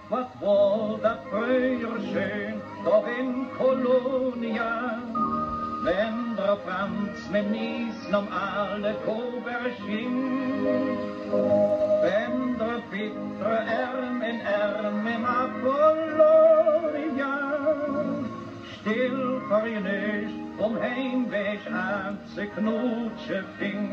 was war das früher schön, doch in Kolonia. Wenn der Franz mit Niesen um alle Kober schien, wenn der bittere Ärm in Ärm im Apollonia, still vergnügt vom Heimweg an zu knutschen fing.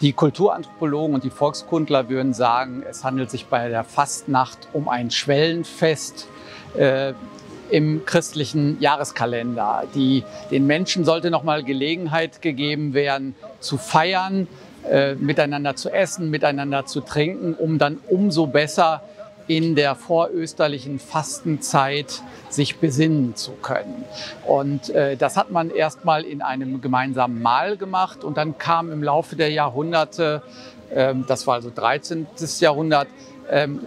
Die Kulturanthropologen und die Volkskundler würden sagen, es handelt sich bei der Fastnacht um ein Schwellenfest im christlichen Jahreskalender. Den Menschen sollte nochmal Gelegenheit gegeben werden, zu feiern, miteinander zu essen, miteinander zu trinken, um dann umso besser in der vorösterlichen Fastenzeit sich besinnen zu können. Und das hat man erstmal in einem gemeinsamen Mahl gemacht und dann kam im Laufe der Jahrhunderte, das war also 13. Jahrhundert,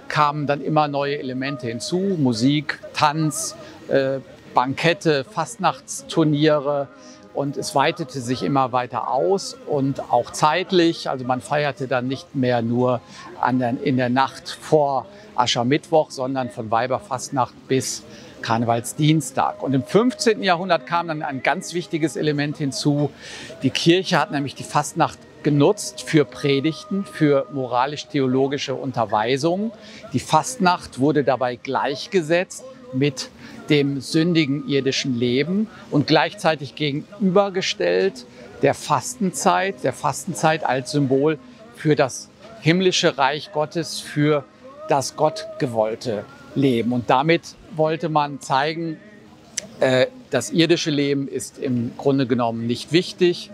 kamen dann immer neue Elemente hinzu, Musik, Tanz, Bankette, Fastnachtsturniere. Und es weitete sich immer weiter aus und auch zeitlich. Also man feierte dann nicht mehr nur in der Nacht vor Aschermittwoch, sondern von Weiberfastnacht bis Karnevalsdienstag. Und im 15. Jahrhundert kam dann ein ganz wichtiges Element hinzu. Die Kirche hat nämlich die Fastnacht genutzt für Predigten, für moralisch-theologische Unterweisungen. Die Fastnacht wurde dabei gleichgesetzt mit dem sündigen irdischen Leben und gleichzeitig gegenübergestellt der Fastenzeit als Symbol für das himmlische Reich Gottes, für das gottgewollte Leben. Und damit wollte man zeigen, das irdische Leben ist im Grunde genommen nicht wichtig.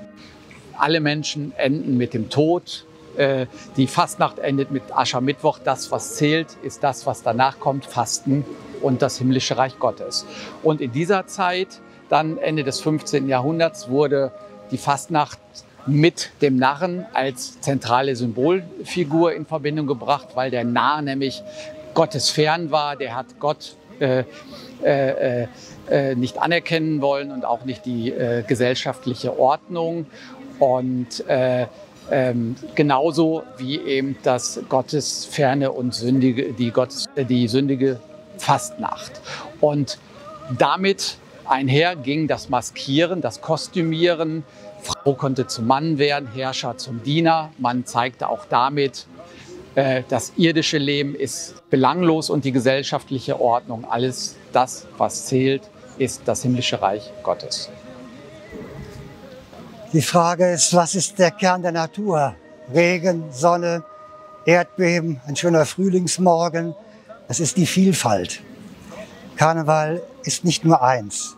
Alle Menschen enden mit dem Tod. Die Fastnacht endet mit Aschermittwoch. Das, was zählt, ist das, was danach kommt, Fasten und das himmlische Reich Gottes. Und in dieser Zeit, dann Ende des 15. Jahrhunderts, wurde die Fastnacht mit dem Narren als zentrale Symbolfigur in Verbindung gebracht, weil der Narr nämlich Gottes fern war. Der hat Gott nicht anerkennen wollen und auch nicht die gesellschaftliche Ordnung. Und genauso wie eben das Gottesferne und die sündige Fastnacht. Und damit einher ging das Maskieren, das Kostümieren. Frau konnte zum Mann werden, Herrscher zum Diener. Man zeigte auch damit, das irdische Leben ist belanglos und die gesellschaftliche Ordnung, alles das, was zählt, ist das himmlische Reich Gottes. Die Frage ist, was ist der Kern der Natur? Regen, Sonne, Erdbeben, ein schöner Frühlingsmorgen. Das ist die Vielfalt. Karneval ist nicht nur eins.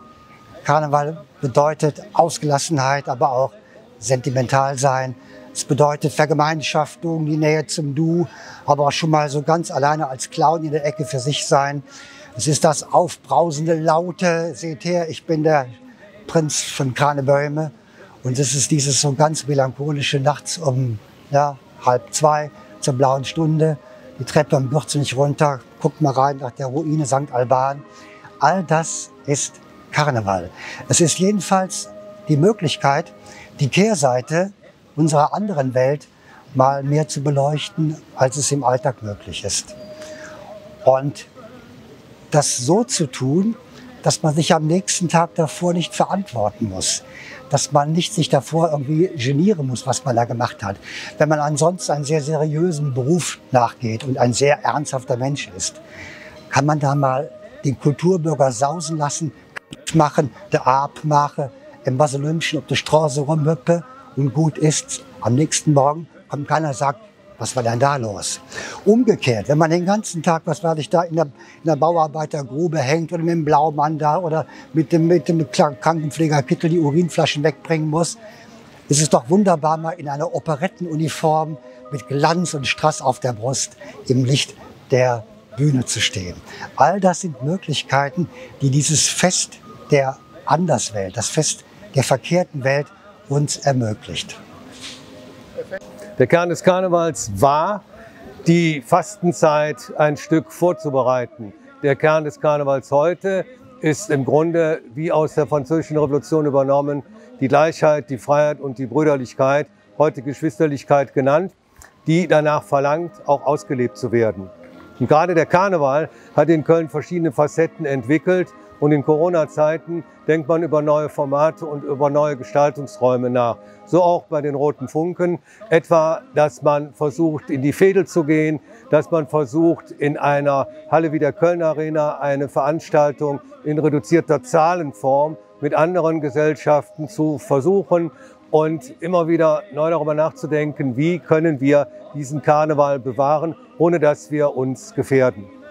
Karneval bedeutet Ausgelassenheit, aber auch sentimental sein. Es bedeutet Vergemeinschaftung, die Nähe zum Du, aber auch schon mal so ganz alleine als Clown in der Ecke für sich sein. Es ist das aufbrausende Laute. Seht her, ich bin der Prinz von Karnebäume. Und es ist dieses so ganz melancholische nachts um 1:30 zur blauen Stunde. Die Treppe am Bürzenich runter, guckt mal rein nach der Ruine St. Alban. All das ist Karneval. Es ist jedenfalls die Möglichkeit, die Kehrseite unserer anderen Welt mal mehr zu beleuchten, als es im Alltag möglich ist. Und das so zu tun, dass man sich am nächsten Tag davor nicht verantworten muss. Dass man nicht sich davor irgendwie genieren muss, was man da gemacht hat. Wenn man ansonsten einen sehr seriösen Beruf nachgeht und ein sehr ernsthafter Mensch ist, kann man da mal den Kulturbürger sausen lassen, machen, der Arp mache, im Baselümchen auf der Straße rumhüppe und gut ist's. Am nächsten Morgen kommt keiner und sagt, was war denn da los? Umgekehrt, wenn man den ganzen Tag, was weiß ich, da in der Bauarbeitergrube hängt oder mit dem Blaumann da oder mit dem Krankenpflegerkittel die Urinflaschen wegbringen muss, ist es doch wunderbar, mal in einer Operettenuniform mit Glanz und Strass auf der Brust im Licht der Bühne zu stehen. All das sind Möglichkeiten, die dieses Fest der Anderswelt, das Fest der verkehrten Welt uns ermöglicht. Der Kern des Karnevals war, die Fastenzeit ein Stück vorzubereiten. Der Kern des Karnevals heute ist im Grunde, wie aus der Französischen Revolution übernommen, die Gleichheit, die Freiheit und die Brüderlichkeit, heute Geschwisterlichkeit genannt, die danach verlangt, auch ausgelebt zu werden. Und gerade der Karneval hat in Köln verschiedene Facetten entwickelt und in Corona-Zeiten denkt man über neue Formate und über neue Gestaltungsräume nach. So auch bei den Roten Funken, etwa, dass man versucht, in die Veedel zu gehen, dass man versucht, in einer Halle wie der Köln Arena eine Veranstaltung in reduzierter Zahlenform mit anderen Gesellschaften zu versuchen und immer wieder neu darüber nachzudenken, wie können wir diesen Karneval bewahren, ohne dass wir uns gefährden.